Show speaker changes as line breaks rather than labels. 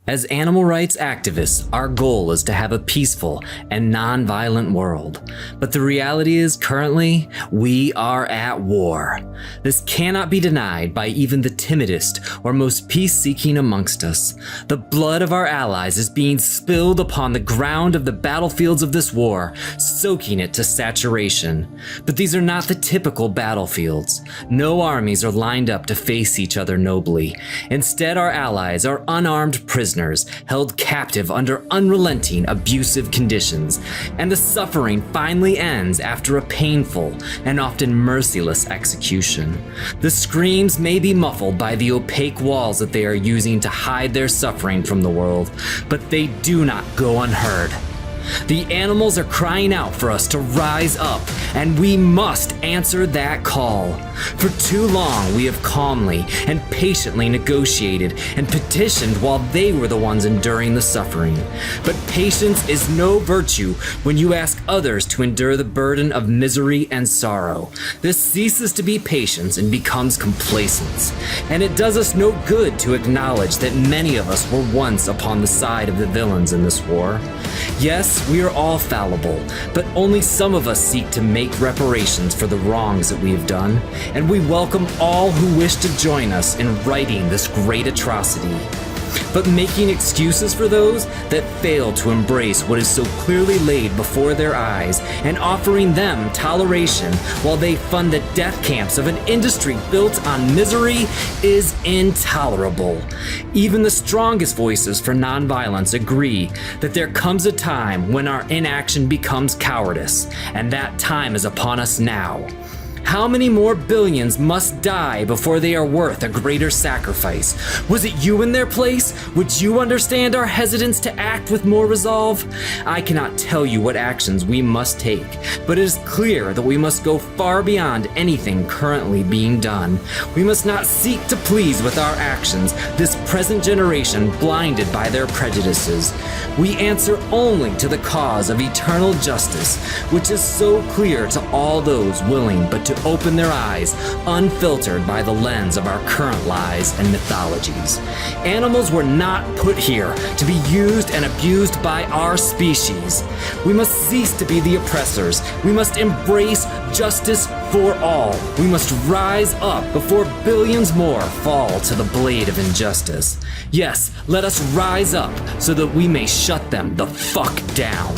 As animal rights activists, our goal is to have a peaceful and non-violent world. But the reality is, currently, we are at war. This cannot be denied by even the timidest or most peace-seeking amongst us. The blood of our allies is being spilled upon the ground of the battlefields of this war, soaking it to saturation. But these are not the typical battlefields. No armies are lined up to face each other nobly. Instead, our allies are unarmed prisoners held captive under unrelenting abusive conditions, and the suffering finally ends after a painful and often merciless execution. The screams may be muffled by the opaque walls that they are using to hide their suffering from the world, but they do not go unheard. The animals are crying out for us to rise up, and we must answer that call. For too long, we have calmly and patiently negotiated and petitioned while they were the ones enduring the suffering. But patience is no virtue when you ask others to endure the burden of misery and sorrow. This ceases to be patience and becomes complacence. And it does us no good to acknowledge that many of us were once upon the side of the villains in this war. Yes, we are all fallible, but only some of us seek to make reparations for the wrongs that we have done, and we welcome all who wish to join us in righting this great atrocity. But making excuses for those that fail to embrace what is so clearly laid before their eyes and offering them toleration while they fund the death camps of an industry built on misery is intolerable. Even the strongest voices for nonviolence agree that there comes a time when our inaction becomes cowardice, and that time is upon us now. How many more billions must die before they are worth a greater sacrifice? Was it you in their place? Would you understand our hesitance to act with more resolve? I cannot tell you what actions we must take, but it is clear that we must go far beyond anything currently being done. We must not seek to please with our actions this present generation blinded by their prejudices. We answer only to the cause of eternal justice, which is so clear to all those willing but to open their eyes, unfiltered by the lens of our current lies and mythologies. Animals were not put here to be used and abused by our species. We must cease to be the oppressors. We must embrace justice for all. We must rise up before billions more fall to the blade of injustice. Yes, let us rise up so that we may shut them the fuck down.